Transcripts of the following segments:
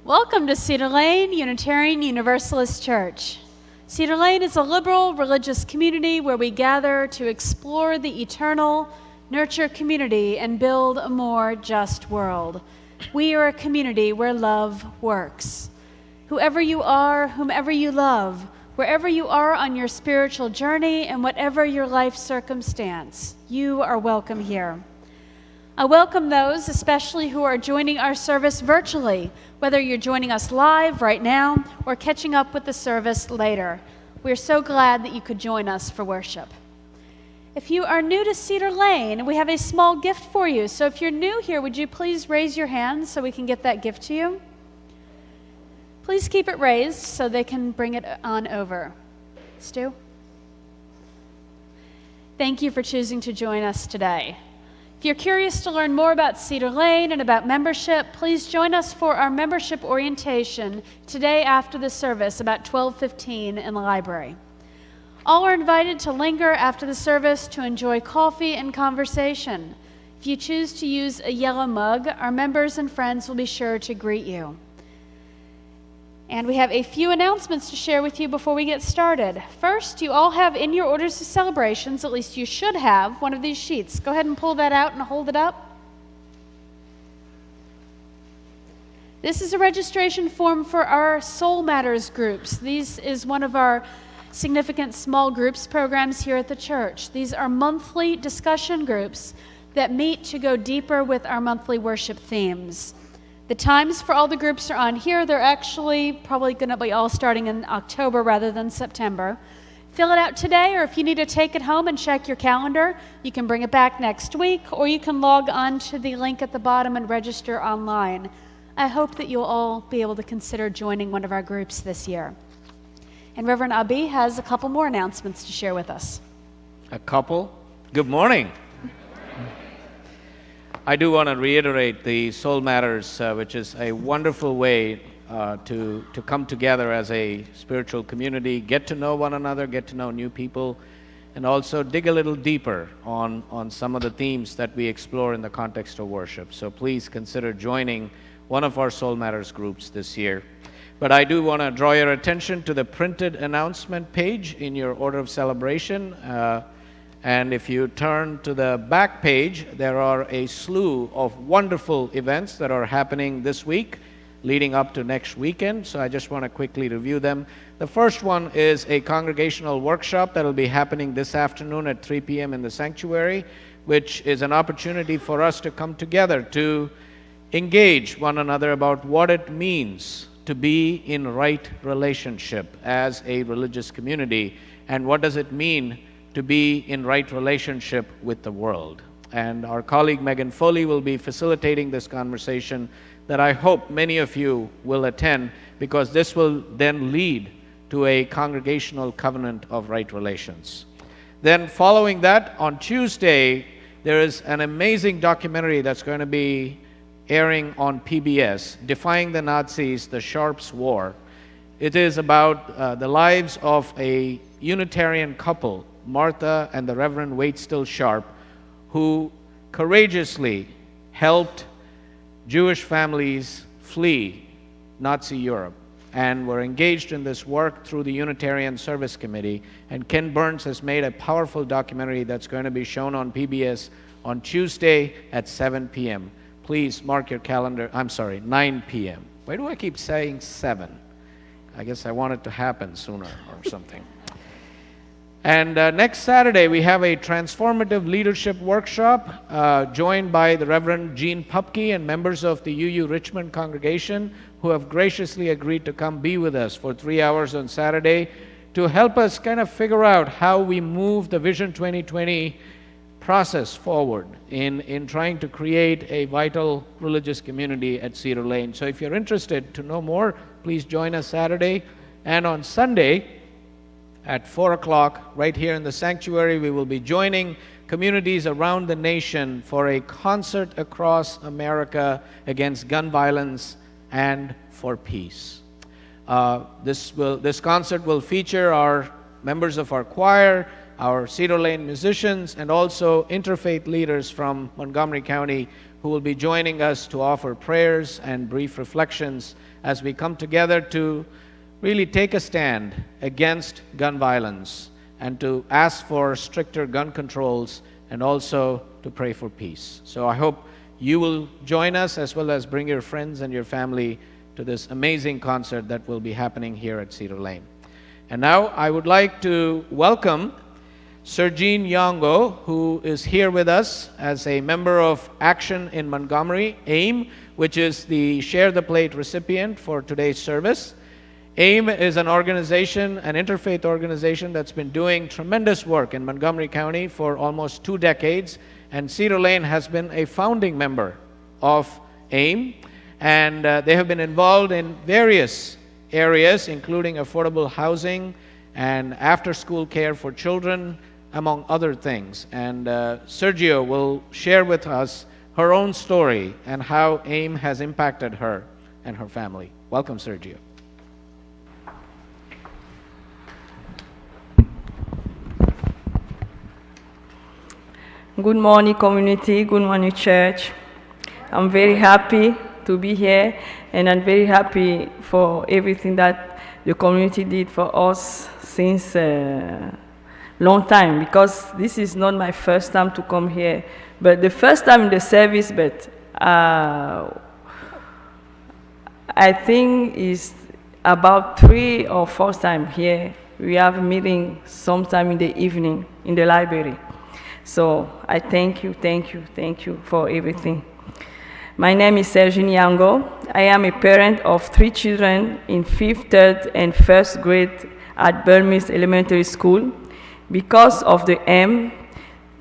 Welcome to Cedar Lane Unitarian Universalist Church. Cedar Lane is a liberal religious community where we gather to explore the eternal, nurture community, and build a more just world. We are a community where love works. Whoever you are, whomever you love, wherever you are on your spiritual journey and whatever your life circumstance, you are welcome here. I welcome those, especially who are joining our service virtually, whether you're joining us live right now or catching up with the service later. We're so glad that you could join us for worship. If you are new to Cedar Lane, we have a small gift for you. So if you're new here, would you please raise your hand so we can get that gift to you? Please keep it raised so they can bring it on over. Stu? Thank you for choosing to join us today. If you're curious to learn more about Cedar Lane and about membership, please join us for our membership orientation today after the service, about 12:15 in the library. All are invited to linger after the service to enjoy coffee and conversation. If you choose to use a yellow mug, our members and friends will be sure to greet you. And we have a few announcements to share with you before we get started. First, you all have in your orders of celebrations, at least you should have, one of these sheets. Go ahead and pull that out and hold it up. This is a registration form for our Soul Matters groups. This is one of our significant small groups programs here at the church. These are monthly discussion groups that meet to go deeper with our monthly worship themes. The times for all the groups are on here. They're actually probably going to be all starting in October rather than September. Fill it out today, or if you need to take it home and check your calendar, you can bring it back next week, or you can log on to the link at the bottom and register online. I hope that you'll all be able to consider joining one of our groups this year. And Reverend Abi has a couple more announcements to share with us. A couple? Good morning. I do want to reiterate the Soul Matters, which is a wonderful way to come together as a spiritual community, get to know one another, get to know new people, and also dig a little deeper on some of the themes that we explore in the context of worship. So please consider joining one of our Soul Matters groups this year. But I do want to draw your attention to the printed announcement page in your order of celebration. And if you turn to the back page, there are a slew of wonderful events that are happening this week, leading up to next weekend. So I just want to quickly review them. The first one is a congregational workshop that will be happening this afternoon at 3 p.m. in the sanctuary, which is an opportunity for us to come together to engage one another about what it means to be in right relationship as a religious community, and what does it mean to be in right relationship with the world. And our colleague Megan Foley will be facilitating this conversation that I hope many of you will attend, because this will then lead to a congregational covenant of right relations. Then following that, on Tuesday, there is an amazing documentary that's going to be airing on PBS, Defying the Nazis, The Sharps War. It is about the lives of a Unitarian couple, Martha and the Reverend Wade Still Sharp, who courageously helped Jewish families flee Nazi Europe and were engaged in this work through the Unitarian Service Committee. And Ken Burns has made a powerful documentary that's going to be shown on PBS on Tuesday at 7 p.m. Please mark your calendar. 9 p.m. Why do I keep saying 7? I guess I want it to happen sooner or something. And next Saturday, we have a transformative leadership workshop joined by the Reverend Gene Pupke and members of the UU Richmond congregation, who have graciously agreed to come be with us for 3 hours on Saturday to help us kind of figure out how we move the Vision 2020 process forward in trying to create a vital religious community at Cedar Lane. So if you're interested to know more, please join us Saturday. And on Sunday, at 4 o'clock, right here in the sanctuary, we will be joining communities around the nation for a concert across America against gun violence and for peace. This concert will feature our members of our choir, our Cedar Lane musicians, and also interfaith leaders from Montgomery County who will be joining us to offer prayers and brief reflections as we come together to really take a stand against gun violence and to ask for stricter gun controls and also to pray for peace. So I hope you will join us as well as bring your friends and your family to this amazing concert that will be happening here at Cedar Lane. And now I would like to welcome Sergine Yongo, who is here with us as a member of Action in Montgomery, AIM, which is the Share the Plate recipient for today's service. AIM is an organization, an interfaith organization that's been doing tremendous work in Montgomery County for almost 2 decades, and Cedar Lane has been a founding member of AIM, and they have been involved in various areas, including affordable housing and after-school care for children, among other things. And Sergio will share with us her own story and how AIM has impacted her and her family. Welcome, Sergio. Good morning, community. Good morning, church. I'm very happy to be here, and I'm very happy for everything that the community did for us since a long time, because this is not my first time to come here, but the first time in the service, but I think it's about 3 or 4 times here. We have a meeting sometime in the evening in the library. So I thank you for everything. My name is Sergine Yango. I am a parent of 3 children in 5th, 3rd, and 1st grade at Burmese Elementary School. Because of the AIM,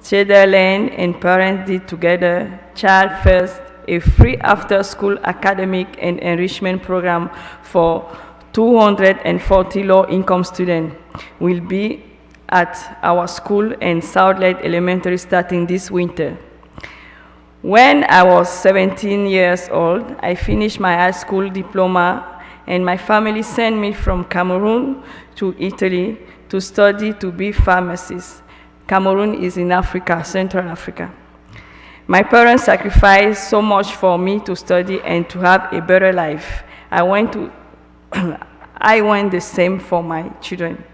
Cedar Lane and parents did together Child First, a free after-school academic and enrichment program for 240 low-income students will be at our school in Southlight Elementary starting this winter. When I was 17 years old, I finished my high school diploma, and my family sent me from Cameroon to Italy to study to be pharmacist. Cameroon is in Africa, Central Africa. My parents sacrificed so much for me to study and to have a better life. I want the same for my children.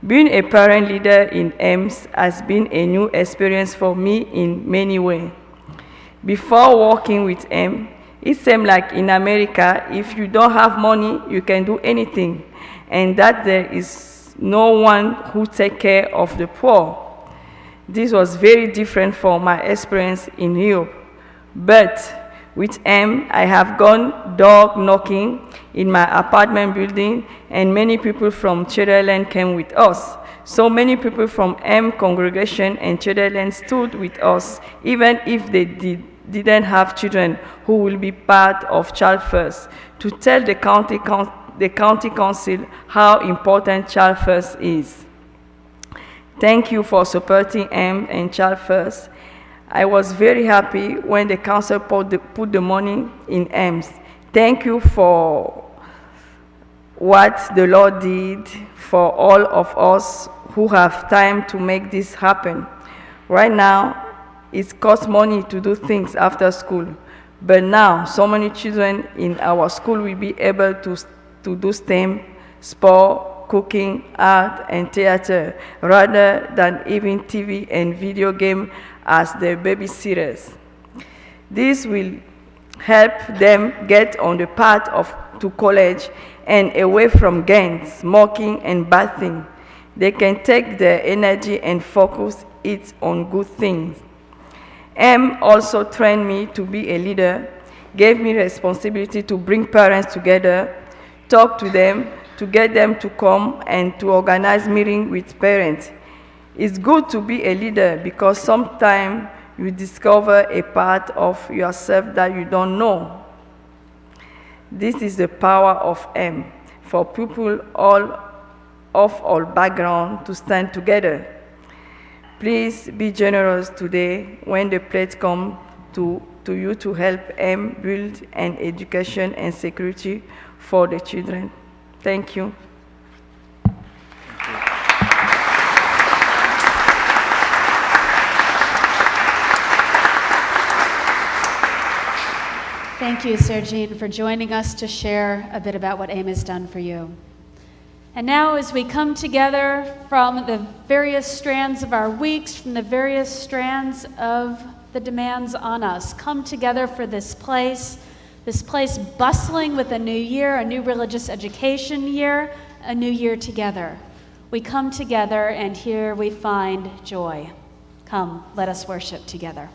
Being a parent leader in AIMS has been a new experience for me in many ways. Before working with AIM, it seemed like in America, if you don't have money, you can do anything, and that there is no one who takes care of the poor. This was very different from my experience in Europe. But with AIM, I have gone door knocking in my apartment building, and many people from Cedar Lane came with us. So many people from AIM congregation and Cedar Lane stood with us, even if they didn't have children who will be part of Child First, to tell the county council how important Child First is. Thank you for supporting AIM and Child First. I was very happy when the council put the money in AIMS. Thank you for what the Lord did for all of us who have time to make this happen. Right now, it costs money to do things after school, but now so many children in our school will be able to do STEM, sport, cooking, art, and theater, rather than even TV and video game as their babysitters. This will help them get on the path to college and away from gangs, smoking, and bad things. They can take their energy and focus it on good things. M also trained me to be a leader, gave me responsibility to bring parents together, talk to them, to get them to come and to organize meetings with parents. It's good to be a leader because sometimes you discover a part of yourself that you don't know. This is the power of M, for people of all backgrounds to stand together. Please be generous today when the plate comes to you to help M build an education and security for the children. Thank you. Thank you, Sergine, for joining us to share a bit about what AIM has done for you. And now, as we come together from the various strands of our weeks, from the various strands of the demands on us, come together for this place bustling with a new year, a new religious education year, a new year together. We come together, and here we find joy. Come, let us worship together.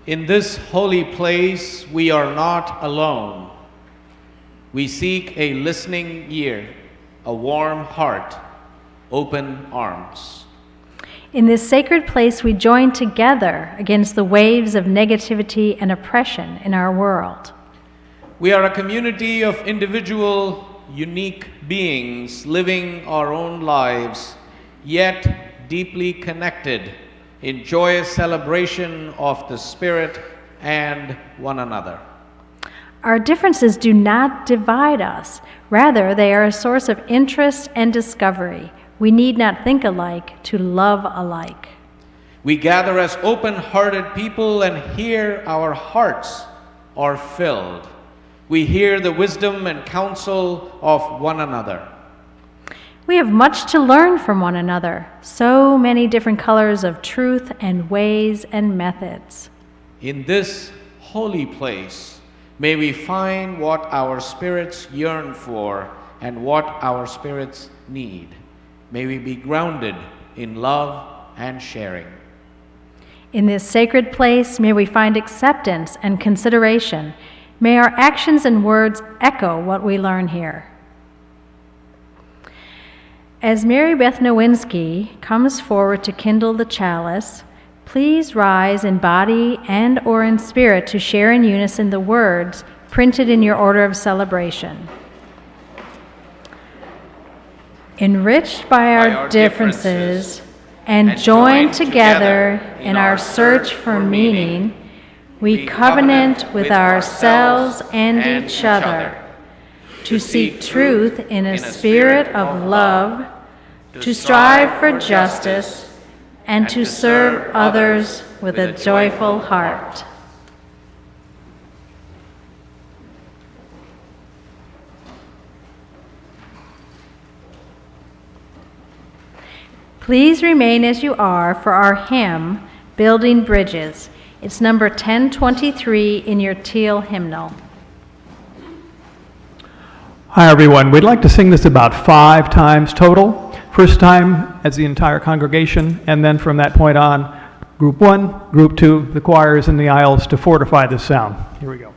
In this holy place, we are not alone. We seek a listening ear, a warm heart, open arms. In this sacred place, we join together against the waves of negativity and oppression in our world. We are a community of individual, unique beings living our own lives, yet deeply connected in joyous celebration of the Spirit and one another. Our differences do not divide us. Rather, they are a source of interest and discovery. We need not think alike to love alike. We gather as open-hearted people, and here our hearts are filled. We hear the wisdom and counsel of one another. We have much to learn from one another, so many different colors of truth and ways and methods. In this holy place, may we find what our spirits yearn for and what our spirits need. May we be grounded in love and sharing. In this sacred place, may we find acceptance and consideration. May our actions and words echo what we learn here. As Mary Beth Nowinski comes forward to kindle the chalice, Please rise in body and or in spirit to share in unison the words printed in your order of celebration. Enriched by our differences and joined together in our search for meaning, we covenant with ourselves and each other to seek truth in a spirit of love, to strive for justice, and to serve others with a joyful heart. Please remain as you are for our hymn, Building Bridges. It's number 1023 in your teal hymnal. Hi everyone, we'd like to sing this about 5 times total. First time as the entire congregation, and then from that point on, group 1, group 2, the choirs in the aisles to fortify this sound. Here we go.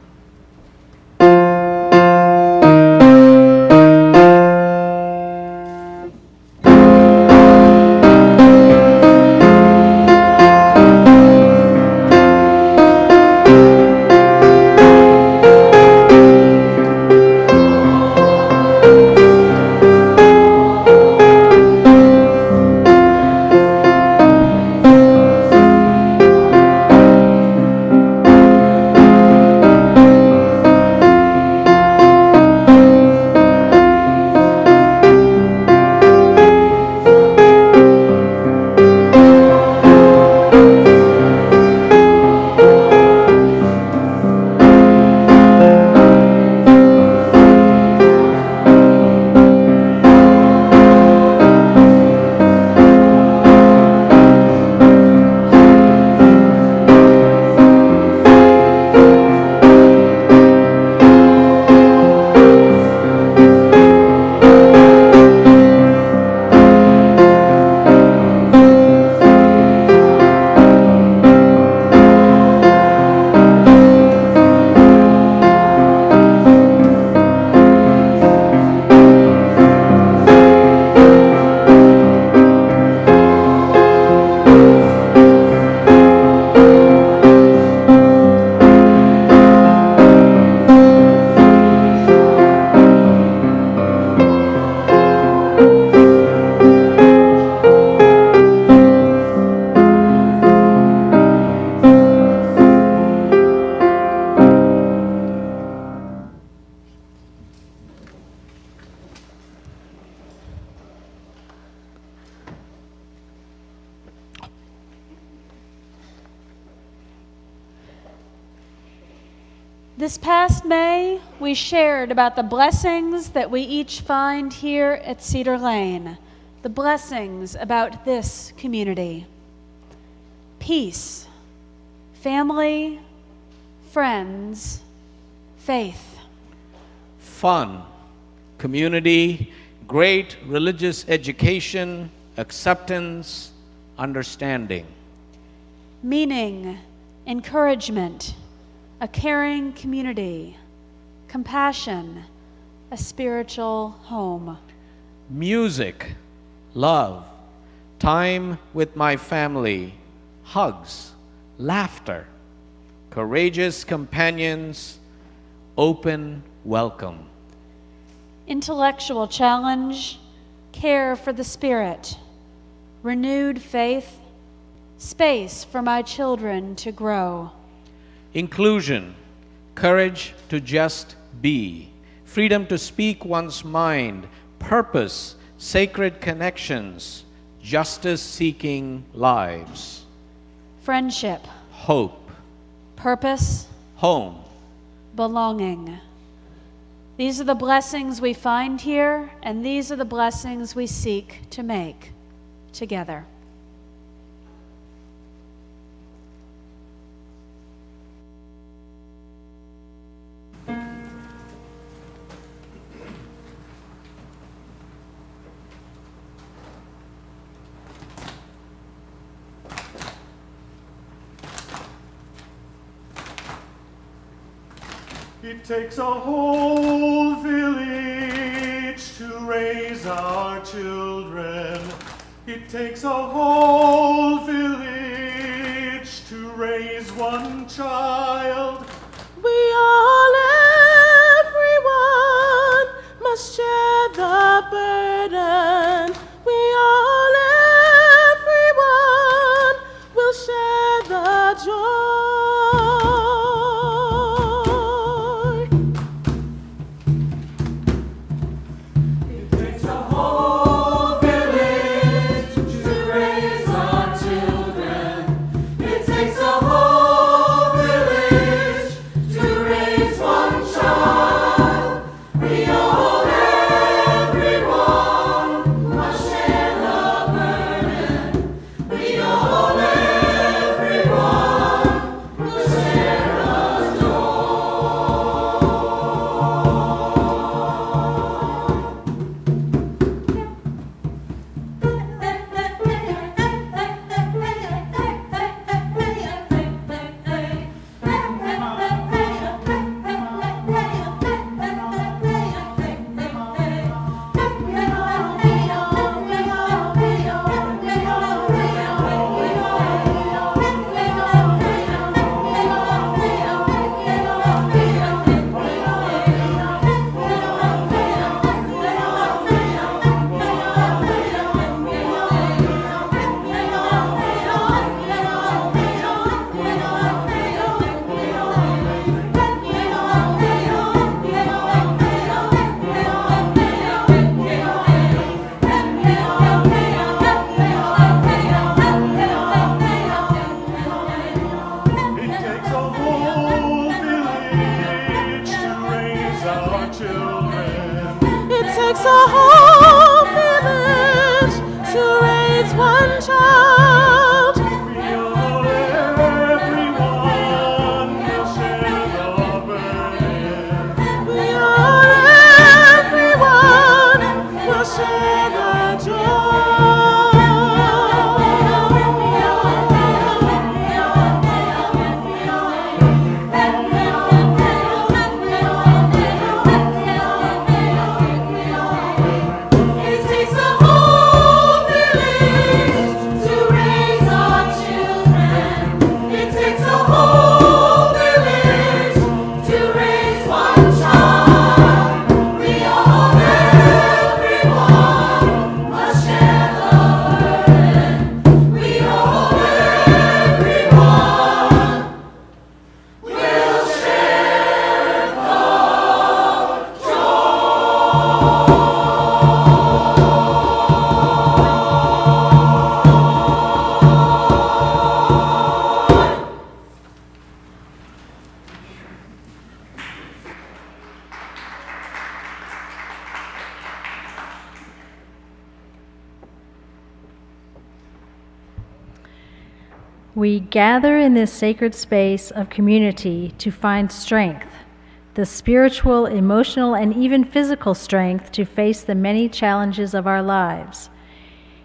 This past May, we shared about the blessings that we each find here at Cedar Lane, the blessings about this community. Peace, family, friends, faith. Fun, community, great religious education, acceptance, understanding. Meaning, encouragement, a caring community, compassion, a spiritual home. Music, love, time with my family, hugs, laughter, courageous companions, open welcome. Intellectual challenge, care for the spirit, renewed faith, space for my children to grow. Inclusion, courage to just be, freedom to speak one's mind, purpose, sacred connections, justice-seeking lives. Friendship, Hope, purpose, home. belonging. These are the blessings we find here, and these are the blessings we seek to make together. It takes a whole village to raise our children. It takes a whole village raise one child. We all, everyone, must share the burden. We all, everyone, will share the joy. It takes a whole village to raise our children. It takes a whole village to raise one child. We all, everyone, must share the burden. We all, everyone, will share the joy. It takes a whole village to raise our children. It takes a whole village to raise one child. We all, everyone, will share the burden. We all, everyone, will share the It takes a whole village to raise our children. It takes a whole village to raise one child. We all, everyone, must share the burden. We all, everyone, will share the We gather in this sacred space of community to find strength, the spiritual, emotional, and even physical strength to face the many challenges of our lives.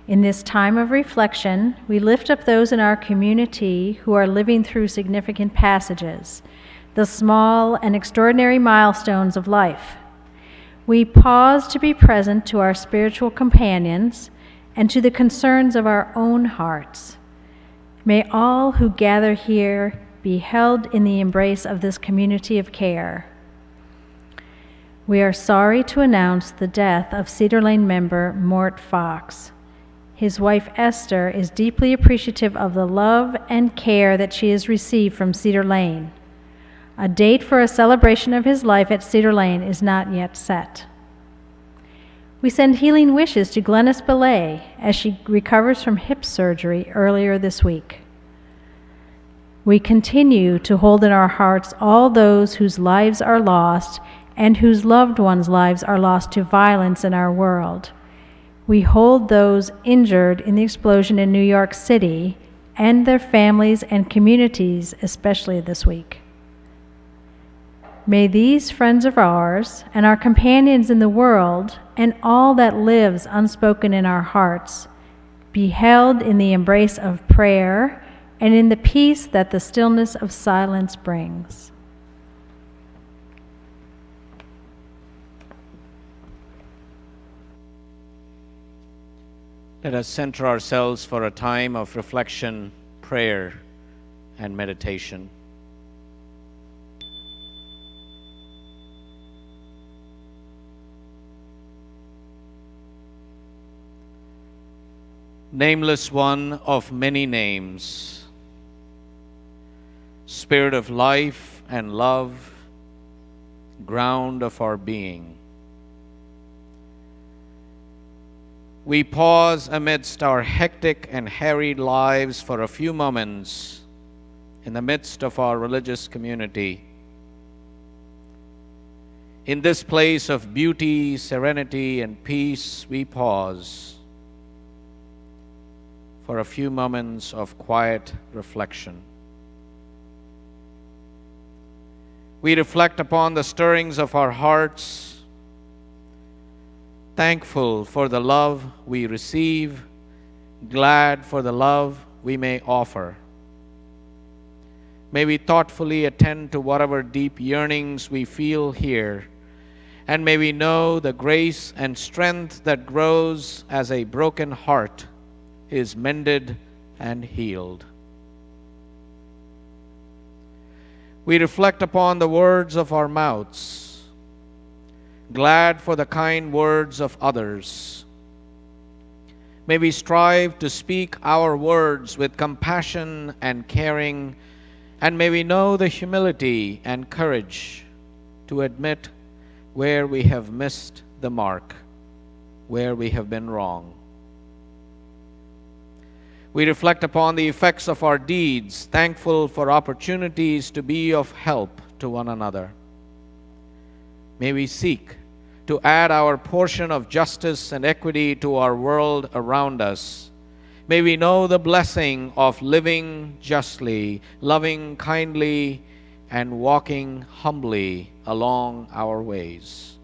In this time of reflection, we lift up those in our community who are living through significant passages, the small and extraordinary milestones of life. We pause to be present to our spiritual companions and to the concerns of our own hearts. May all who gather here be held in the embrace of this community of care. We are sorry to announce the death of Cedar Lane member Mort Fox. His wife Esther is deeply appreciative of the love and care that she has received from Cedar Lane. A date for a celebration of his life at Cedar Lane is not yet set. We send healing wishes to Glennis Belay as she recovers from hip surgery earlier this week. We continue to hold in our hearts all those whose lives are lost and whose loved ones' lives are lost to violence in our world. We hold those injured in the explosion in New York City and their families and communities, especially this week. May these friends of ours and our companions in the world and all that lives unspoken in our hearts be held in the embrace of prayer and in the peace that the stillness of silence brings. Let us center ourselves for a time of reflection, prayer, and meditation. Nameless One of many names, Spirit of life and love, ground of our being. We pause amidst our hectic and harried lives for a few moments in the midst of our religious community. In this place of beauty, serenity, and peace, we pause for a few moments of quiet reflection. We reflect upon the stirrings of our hearts, thankful for the love we receive, glad for the love we may offer. May we thoughtfully attend to whatever deep yearnings we feel here, and may we know the grace and strength that grows as a broken heart is mended and healed. We reflect upon the words of our mouths, glad for the kind words of others. May we strive to speak our words with compassion and caring, and may we know the humility and courage to admit where we have missed the mark, where we have been wrong. We reflect upon the effects of our deeds, thankful for opportunities to be of help to one another. May we seek to add our portion of justice and equity to our world around us. May we know the blessing of living justly, loving kindly, and walking humbly along our ways.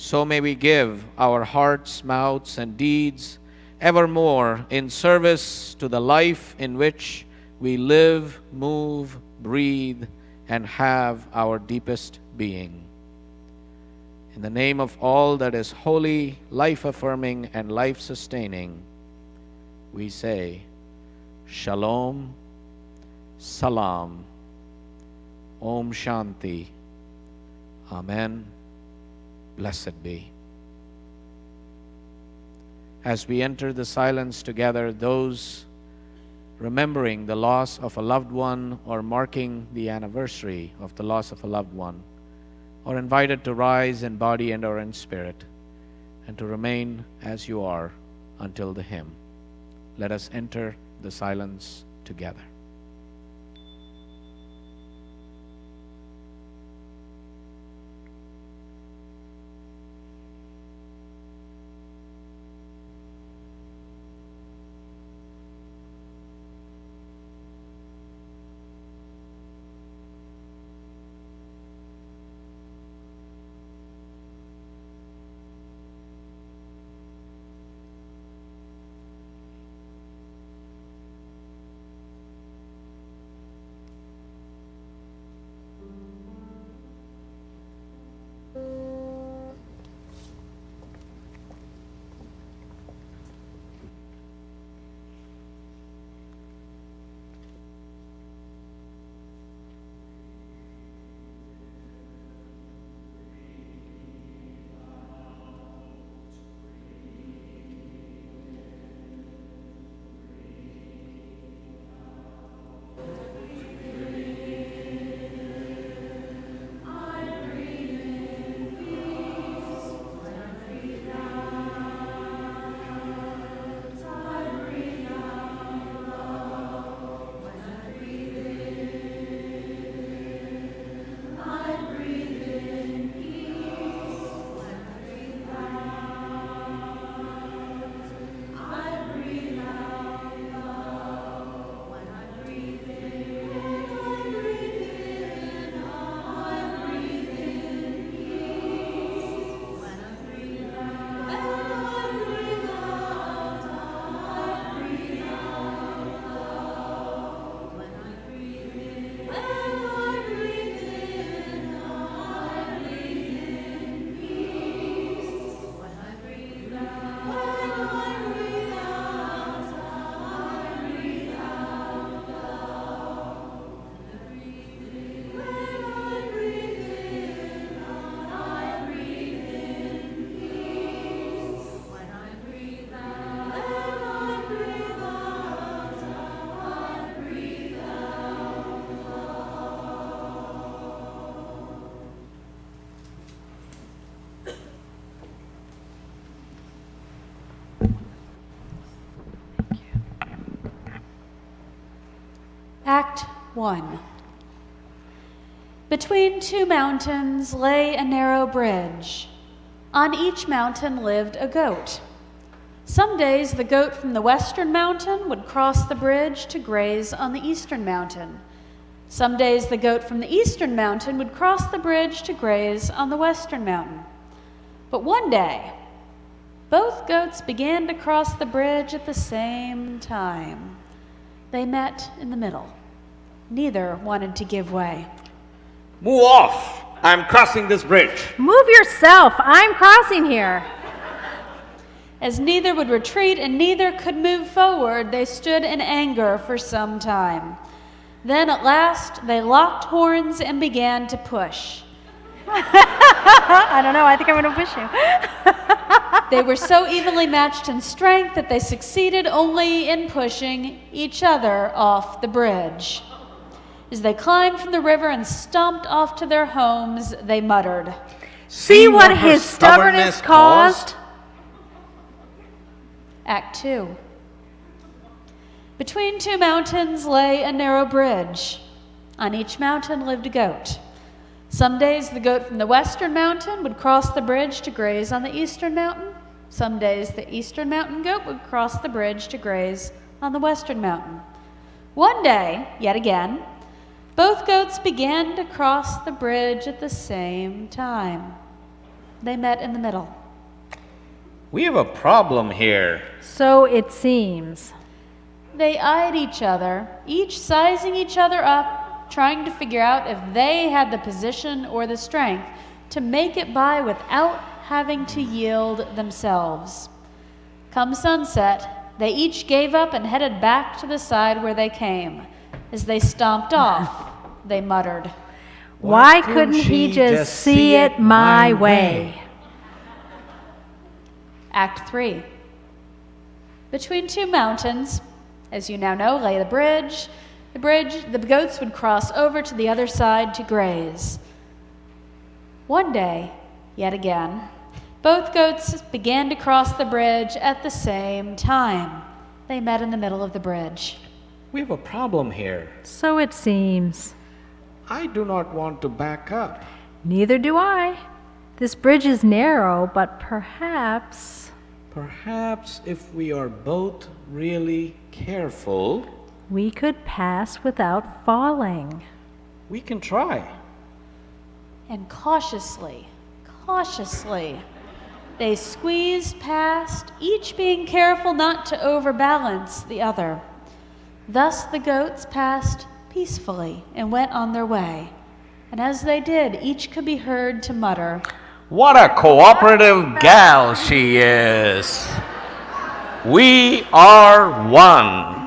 So may we give our hearts, mouths, and deeds evermore in service to the life in which we live, move, breathe, and have our deepest being. In the name of all that is holy, life-affirming, and life-sustaining, we say, Shalom, Salam, Om Shanti, Amen. Blessed be. As we enter the silence together, those remembering the loss of a loved one or marking the anniversary of the loss of a loved one are invited to rise in body and or in spirit and to remain as you are until the hymn. Let us enter the silence together. Act 1. Between two mountains lay a narrow bridge. On each mountain lived a goat. Some days the goat from the western mountain would cross the bridge to graze on the eastern mountain. Some days the goat from the eastern mountain would cross the bridge to graze on the western mountain. But one day, both goats began to cross the bridge at the same time. They met in the middle. Neither wanted to give way. Move off! I'm crossing this bridge. Move yourself. I'm crossing here. As neither would retreat and neither could move forward, they stood in anger for some time. Then at last they locked horns and began to push. I don't know. I think I'm going to push you. They were so evenly matched in strength that they succeeded only in pushing each other off the bridge. As they climbed from the river and stomped off to their homes, they muttered, See what his stubbornness caused? Act 2. Between two mountains lay a narrow bridge. On each mountain lived a goat. Some days the goat from the western mountain would cross the bridge to graze on the eastern mountain. Some days the eastern mountain goat would cross the bridge to graze on the western mountain. One day, yet again, both goats began to cross the bridge at the same time. They met in the middle. We have a problem here. So it seems. They eyed each other, each sizing each other up, trying to figure out if they had the position or the strength to make it by without having to yield themselves. Come sunset, they each gave up and headed back to the side where they came. As they stomped off, they muttered, Why couldn't he just see it my way? Act 3. Between two mountains, as you now know, lay the bridge. The goats would cross over to the other side to graze. One day, yet again, both goats began to cross the bridge at the same time. They met in the middle of the bridge. We have a problem here. So it seems. I do not want to back up. Neither do I. This bridge is narrow, but perhaps If we are both really careful, we could pass without falling. we can try. And cautiously, they squeezed past, each being careful not to overbalance the other. Thus the goats passed peacefully and went on their way. And as they did, each could be heard to mutter, What a cooperative gal she is. We are one.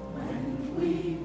When we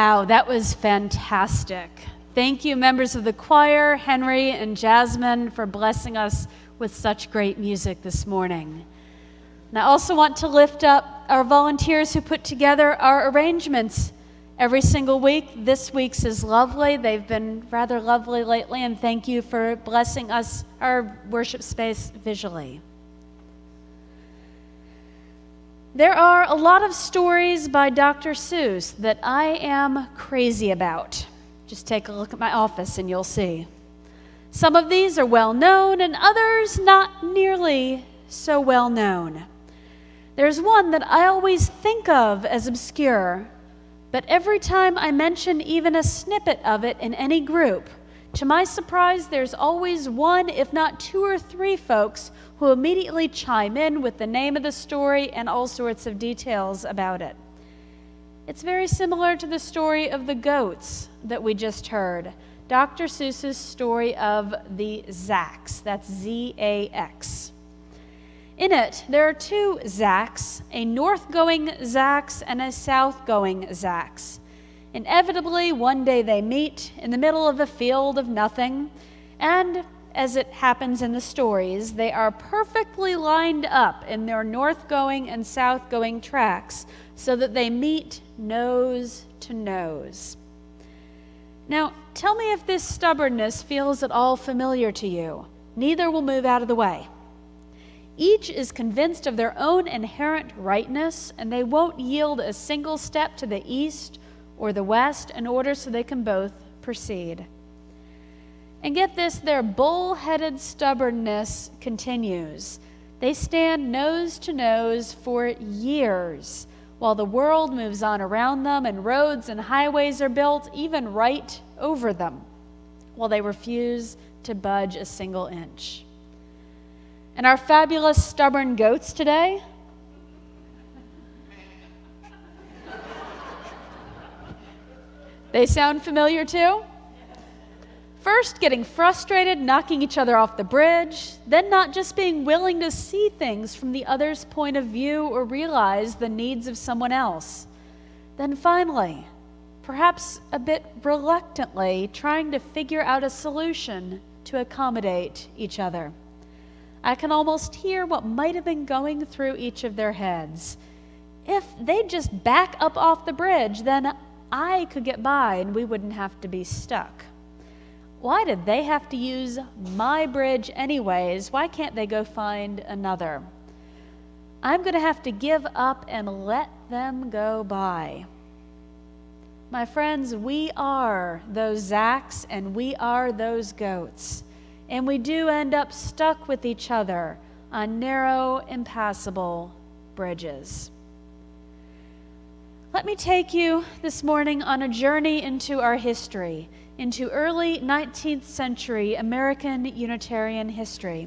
Wow, that was fantastic. Thank you, members of the choir, Henry and Jasmine, for blessing us with such great music this morning. And I also want to lift up our volunteers who put together our arrangements every single week. This week's is lovely. They've been rather lovely lately, and thank you for blessing us, our worship space, visually. There are a lot of stories by Dr. Seuss that I am crazy about. Just take a look at my office and you'll see. Some of these are well known and others not nearly so well known. There's one that I always think of as obscure, but every time I mention even a snippet of it in any group, to my surprise, there's always one, if not two or three folks who immediately chime in with the name of the story and all sorts of details about it. It's very similar to the story of the goats that we just heard, Dr. Seuss's story of the Zax. That's Z-A-X. In it, there are two Zax, a north-going Zax and a south-going Zax. Inevitably, one day they meet in the middle of a field of nothing, and as it happens in the stories, they are perfectly lined up in their north-going and south-going tracks so that they meet nose to nose. Now, tell me if this stubbornness feels at all familiar to you. Neither will move out of the way. Each is convinced of their own inherent rightness, and they won't yield a single step to the east or the west in order so they can both proceed. And get this, their bull-headed stubbornness continues. They stand nose to nose for years while the world moves on around them and roads and highways are built even right over them, while they refuse to budge a single inch. And our fabulous stubborn goats today, they sound familiar too? First, getting frustrated, knocking each other off the bridge, then not just being willing to see things from the other's point of view or realize the needs of someone else. Then finally, perhaps a bit reluctantly, trying to figure out a solution to accommodate each other. I can almost hear what might have been going through each of their heads. If they'd just back up off the bridge, then I could get by and we wouldn't have to be stuck. Why did they have to use my bridge anyways? Why can't they go find another? I'm going to have to give up and let them go by. My friends, we are those Zacs and we are those goats. And we do end up stuck with each other on narrow, impassable bridges. Let me take you this morning on a journey into our history, into early 19th century American Unitarian history,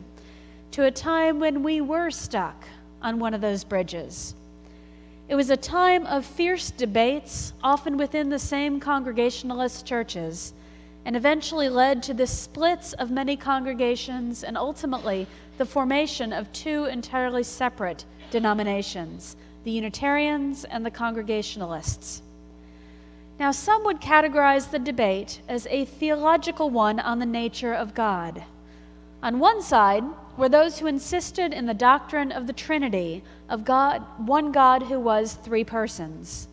to a time when we were stuck on one of those bridges. It was a time of fierce debates, often within the same Congregationalist churches, and eventually led to the splits of many congregations and ultimately the formation of two entirely separate denominations, the Unitarians and the Congregationalists. Now, some would categorize the debate as a theological one on the nature of God. On one side were those who insisted in the doctrine of the Trinity, of God, one God who was three persons.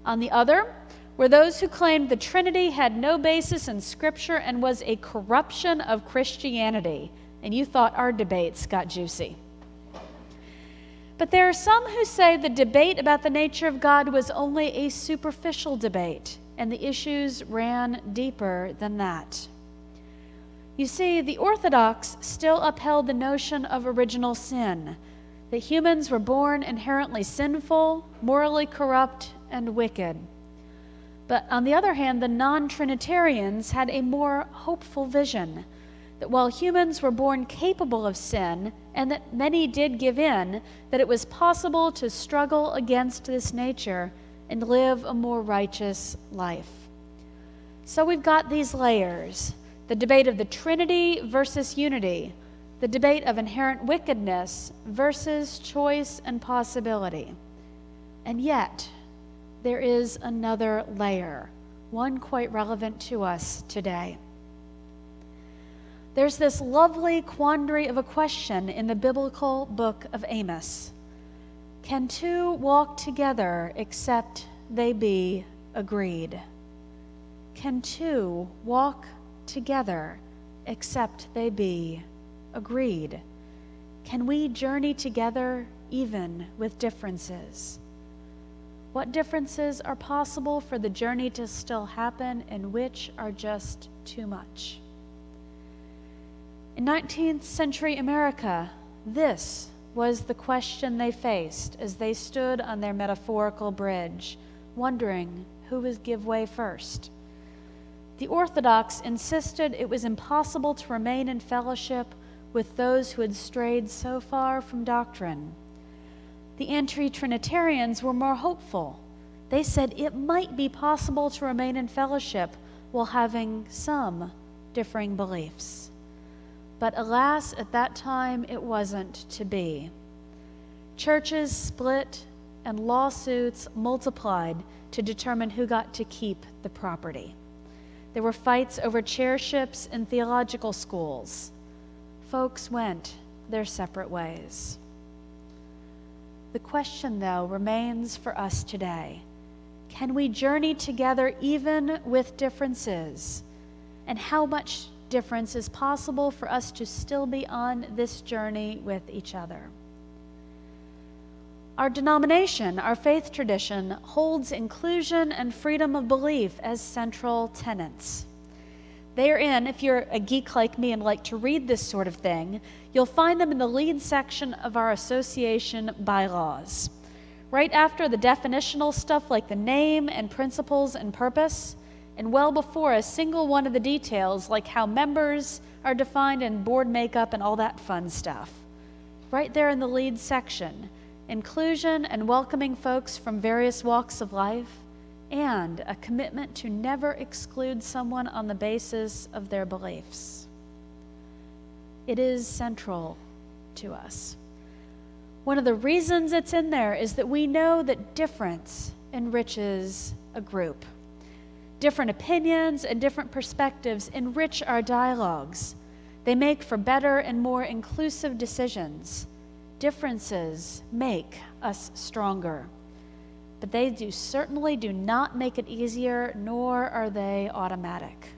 On the other were those who claimed the Trinity had no basis in Scripture and was a corruption of Christianity. And you thought our debates got juicy. But there are some who say the debate about the nature of God was only a superficial debate, and the issues ran deeper than that. You see, the Orthodox still upheld the notion of original sin, that humans were born inherently sinful, morally corrupt, and wicked. But on the other hand, the non-Trinitarians had a more hopeful vision, that while humans were born capable of sin, and that many did give in, that it was possible to struggle against this nature and live a more righteous life. So we've got these layers, the debate of the Trinity versus unity, the debate of inherent wickedness versus choice and possibility. And yet, there is another layer, one quite relevant to us today. There's this lovely quandary of a question in the biblical book of Amos. Can two walk together except they be agreed? Can two walk together except they be agreed? Can we journey together even with differences? What differences are possible for the journey to still happen and which are just too much? In 19th century America, this was the question they faced as they stood on their metaphorical bridge, wondering who would give way first. The Orthodox insisted it was impossible to remain in fellowship with those who had strayed so far from doctrine. The anti-Trinitarians were more hopeful. They said it might be possible to remain in fellowship while having some differing beliefs. But alas, at that time, it wasn't to be. Churches split and lawsuits multiplied to determine who got to keep the property. There were fights over chairships in theological schools. Folks went their separate ways. The question, though, remains for us today. Can we journey together even with differences? And how much difference is possible for us to still be on this journey with each other? Our denomination, our faith tradition, holds inclusion and freedom of belief as central tenets. Therein, if you're a geek like me and like to read this sort of thing, you'll find them in the lead section of our association bylaws. Right after the definitional stuff like the name and principles and purpose, and well before a single one of the details like how members are defined and board makeup and all that fun stuff. Right there in the lead section, inclusion and welcoming folks from various walks of life, and a commitment to never exclude someone on the basis of their beliefs. It is central to us. One of the reasons it's in there is that we know that difference enriches a group. Different opinions and different perspectives enrich our dialogues. They make for better and more inclusive decisions. Differences make us stronger. But they certainly do not make it easier, nor are they automatic.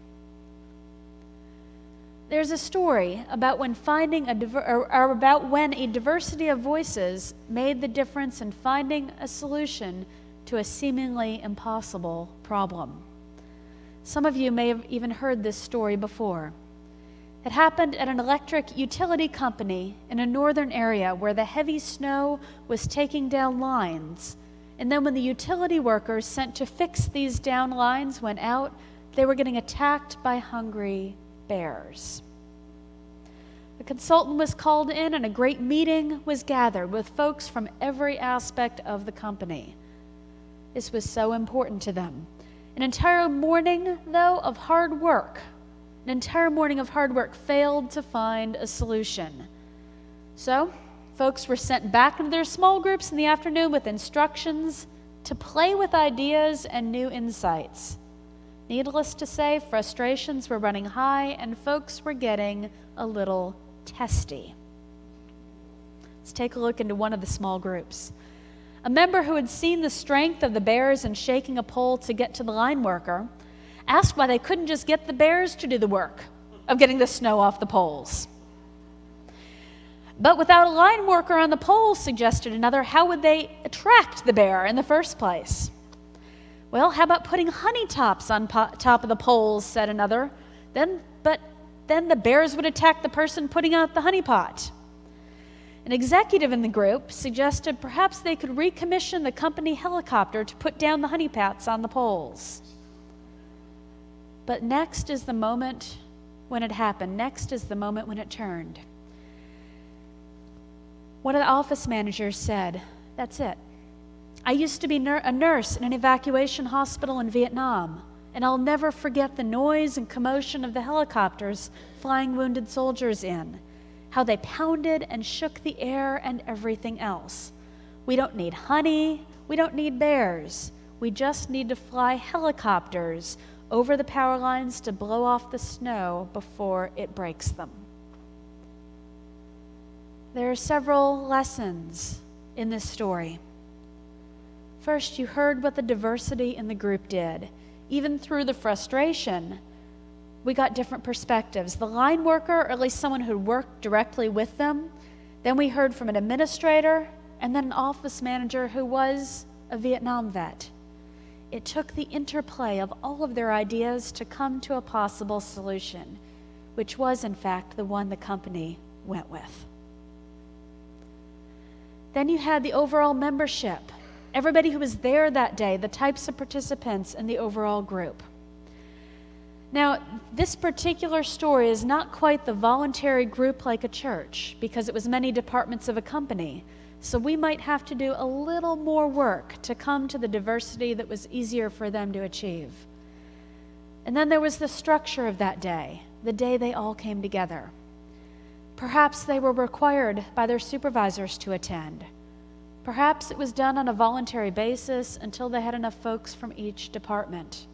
There's a story about when when a diversity of voices made the difference in finding a solution to a seemingly impossible problem. Some of you may have even heard this story before. It happened at an electric utility company in a northern area where the heavy snow was taking down lines. And then when the utility workers sent to fix these down lines went out, they were getting attacked by hungry bears. A consultant was called in and a great meeting was gathered with folks from every aspect of the company. This was so important to them. An entire morning, though, of hard work failed to find a solution. So, folks were sent back into their small groups in the afternoon with instructions to play with ideas and new insights. Needless to say, frustrations were running high and folks were getting a little testy. Let's take a look into one of the small groups. A member who had seen the strength of the bears in shaking a pole to get to the line worker asked why they couldn't just get the bears to do the work of getting the snow off the poles. But without a line worker on the pole, suggested another, how would they attract the bear in the first place? Well, how about putting honey tops on top of the poles, said another. Then the bears would attack the person putting out the honey pot. An executive in the group suggested perhaps they could recommission the company helicopter to put down the honey pots on the poles. But next is the moment when it happened. Next is the moment when it turned. One of the office managers said, "That's it. I used to be a nurse in an evacuation hospital in Vietnam, and I'll never forget the noise and commotion of the helicopters flying wounded soldiers in, how they pounded and shook the air and everything else. We don't need honey. We don't need bears. We just need to fly helicopters over the power lines to blow off the snow before it breaks them. There are several lessons in this story. First, you heard what the diversity in the group did. Even through the frustration, we got different perspectives. The line worker, or at least someone who worked directly with them, then we heard from an administrator, and then an office manager who was a Vietnam vet. It took the interplay of all of their ideas to come to a possible solution, which was, in fact, the one the company went with. Then you had the overall membership, everybody who was there that day, the types of participants in the overall group. Now, this particular story is not quite the voluntary group like a church, because it was many departments of a company. So we might have to do a little more work to come to the diversity that was easier for them to achieve. And then there was the structure of that day, the day they all came together. Perhaps they were required by their supervisors to attend. Perhaps it was done on a voluntary basis until they had enough folks from each department.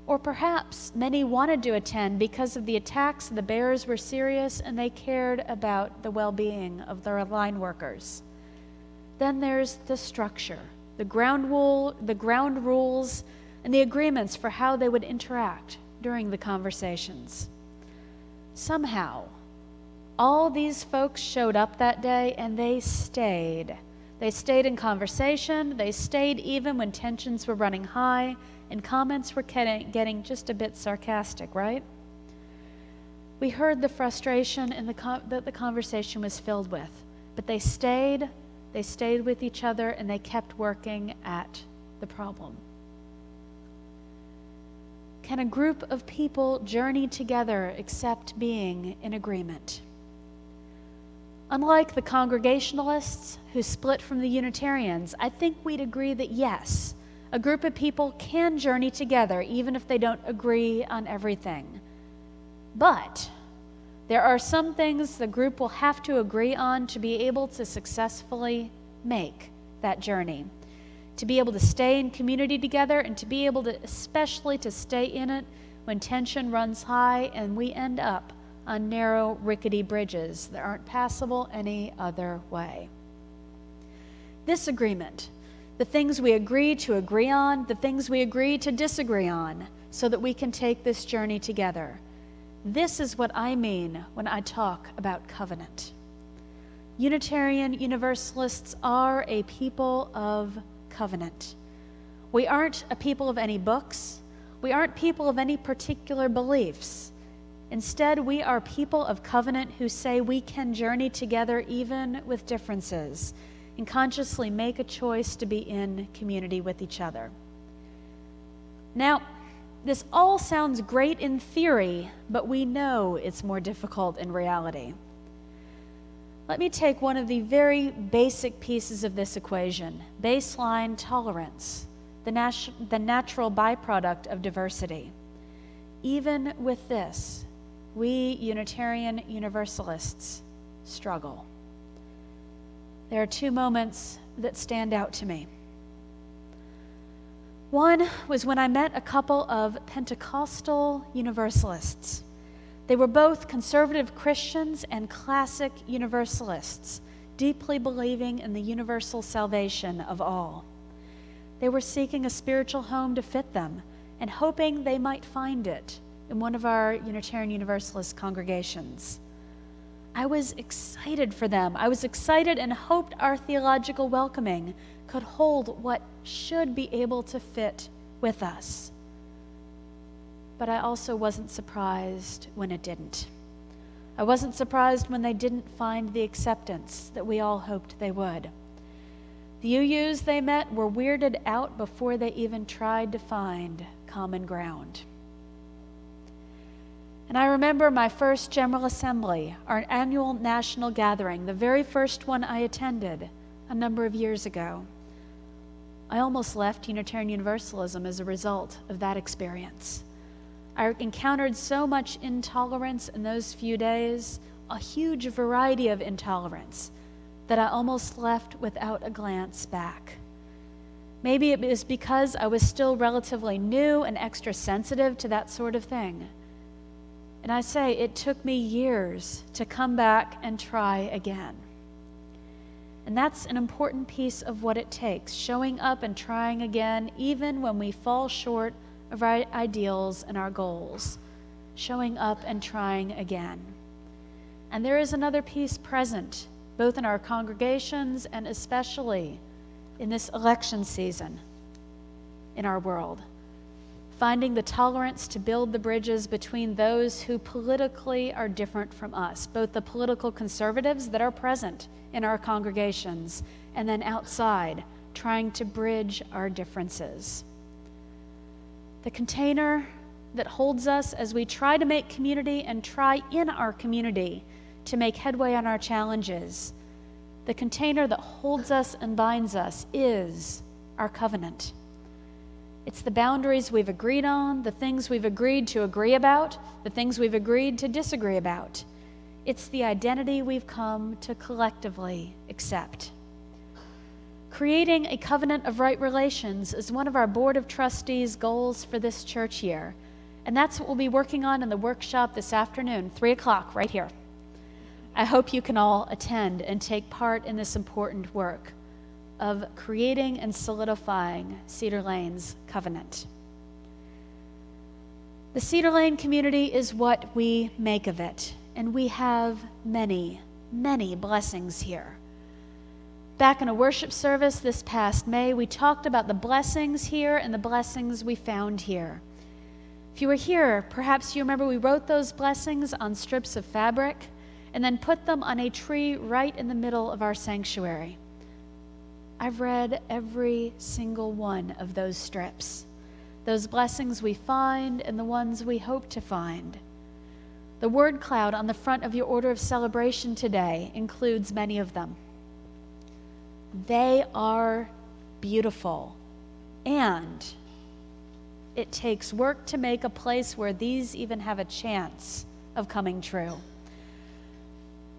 Or perhaps many wanted to attend because of the attacks, the bears were serious and they cared about the well-being of their line workers. Then there's the structure, the ground rules, and the agreements for how they would interact during the conversations. Somehow, all these folks showed up that day and they stayed. They stayed in conversation, they stayed even when tensions were running high, and comments were getting just a bit sarcastic, right? We heard the frustration and that the conversation was filled with, but they stayed with each other, and they kept working at the problem. Can a group of people journey together except being in agreement? Unlike the Congregationalists who split from the Unitarians, I think we'd agree that yes, a group of people can journey together even if they don't agree on everything. But there are some things the group will have to agree on to be able to successfully make that journey, to be able to stay in community together, and to be able to, especially to stay in it when tension runs high and we end up on narrow, rickety bridges that aren't passable any other way. This agreement, the things we agree to agree on, the things we agree to disagree on, so that we can take this journey together. This is what I mean when I talk about covenant. Unitarian Universalists are a people of covenant. We aren't a people of any books. We aren't people of any particular beliefs. Instead, we are people of covenant who say we can journey together even with differences and consciously make a choice to be in community with each other. Now, this all sounds great in theory, but we know it's more difficult in reality. Let me take one of the very basic pieces of this equation, baseline tolerance, the natural byproduct of diversity. Even with this, we Unitarian Universalists struggle. There are two moments that stand out to me. One was when I met a couple of Pentecostal Universalists. They were both conservative Christians and classic Universalists, deeply believing in the universal salvation of all. They were seeking a spiritual home to fit them and hoping they might find it in one of our Unitarian Universalist congregations. I was excited for them. I was excited and hoped our theological welcoming could hold what should be able to fit with us. But I also wasn't surprised when it didn't. I wasn't surprised when they didn't find the acceptance that we all hoped they would. The UUs they met were weirded out before they even tried to find common ground. And I remember my first General Assembly, our annual national gathering, the very first one I attended a number of years ago. I almost left Unitarian Universalism as a result of that experience. I encountered so much intolerance in those few days, a huge variety of intolerance, that I almost left without a glance back. Maybe it was because I was still relatively new and extra sensitive to that sort of thing. And I say it took me years to come back and try again. And that's an important piece of what it takes, showing up and trying again, even when we fall short of our ideals and our goals. Showing up and trying again. And there is another piece present, both in our congregations and especially in this election season in our world. Finding the tolerance to build the bridges between those who politically are different from us, both the political conservatives that are present in our congregations and then outside, trying to bridge our differences. The container that holds us as we try to make community and try in our community to make headway on our challenges, the container that holds us and binds us is our covenant. It's the boundaries we've agreed on, the things we've agreed to agree about, the things we've agreed to disagree about. It's the identity we've come to collectively accept. Creating a covenant of right relations is one of our Board of Trustees' goals for this church year. And that's what we'll be working on in the workshop this afternoon, 3 o'clock, right here. I hope you can all attend and take part in this important work of creating and solidifying Cedar Lane's covenant. The Cedar Lane community is what we make of it, and we have many, many blessings here. Back in a worship service this past May, we talked about the blessings here and the blessings we found here. If you were here, perhaps you remember we wrote those blessings on strips of fabric and then put them on a tree right in the middle of our sanctuary. I've read every single one of those strips, those blessings we find and the ones we hope to find. The word cloud on the front of your order of celebration today includes many of them. They are beautiful, and it takes work to make a place where these even have a chance of coming true.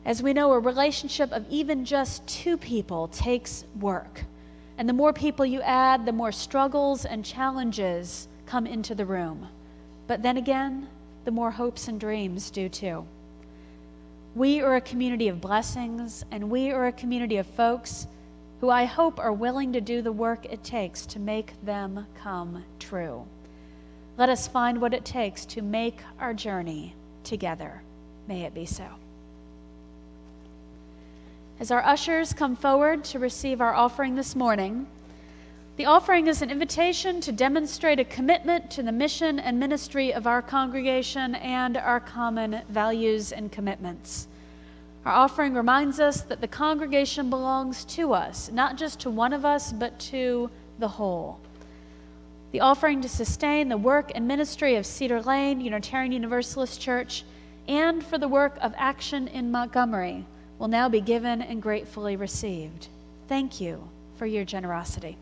As we know, a relationship of even just 2 people takes work. And the more people you add, the more struggles and challenges come into the room. But then again, the more hopes and dreams do too. We are a community of blessings, and we are a community of folks who I hope are willing to do the work it takes to make them come true. Let us find what it takes to make our journey together. May it be so. As our ushers come forward to receive our offering this morning, the offering is an invitation to demonstrate a commitment to the mission and ministry of our congregation and our common values and commitments. Our offering reminds us that the congregation belongs to us, not just to one of us, but to the whole. The offering to sustain the work and ministry of Cedar Lane Unitarian Universalist Church and for the work of Action in Montgomery will now be given and gratefully received. Thank you for your generosity.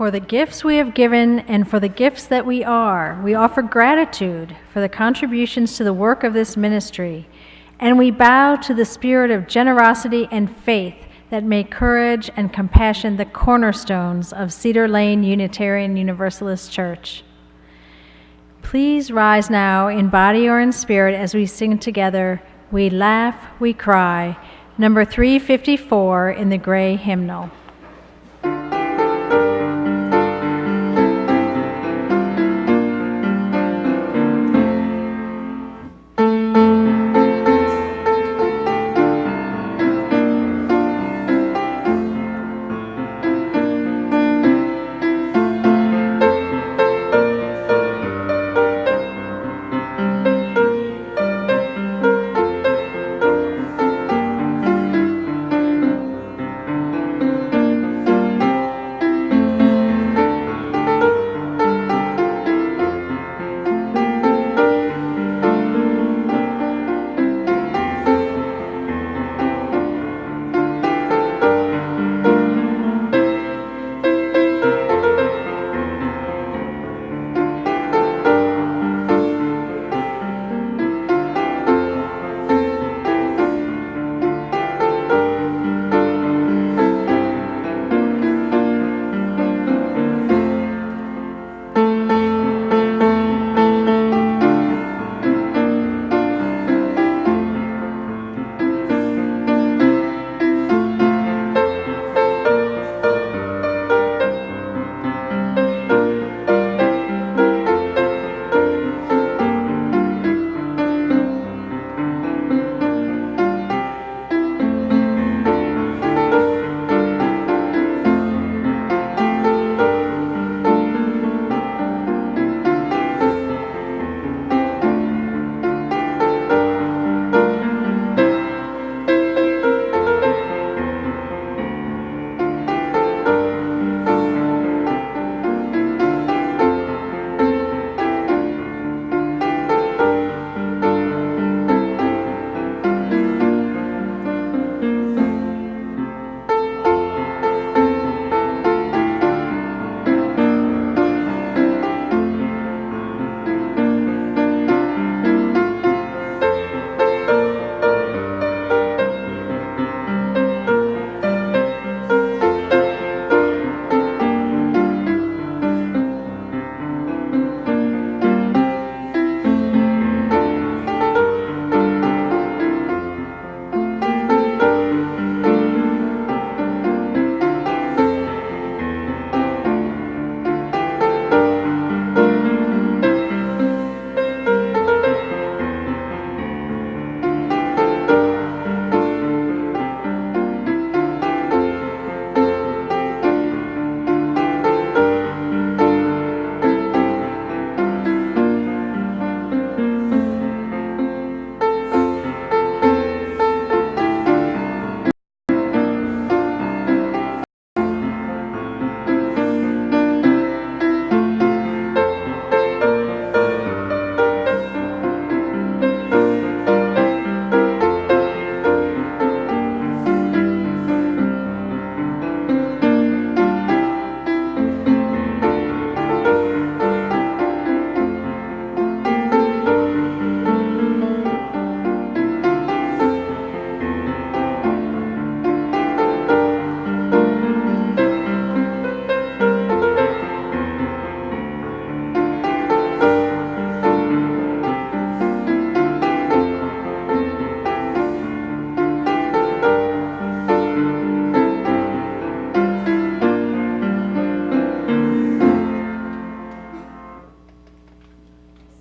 for the gifts we have given and for the gifts that we are. We offer gratitude for the contributions to the work of this ministry, and we bow to the spirit of generosity and faith that make courage and compassion the cornerstones of Cedar Lane Unitarian Universalist Church. Please rise now in body or in spirit as we sing together, "We Laugh, We Cry," number 354 in the gray hymnal.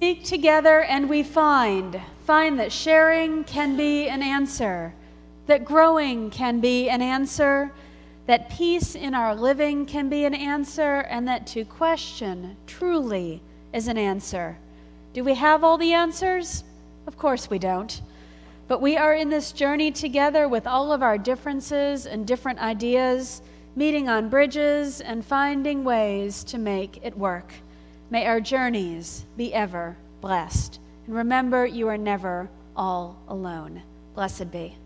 Seek together and we find that sharing can be an answer, that growing can be an answer, that peace in our living can be an answer, and that to question truly is an answer. Do we have all the answers? Of course we don't. But we are in this journey together with all of our differences and different ideas, meeting on bridges and finding ways to make it work. May our journeys be ever blessed. And remember, you are never all alone. Blessed be.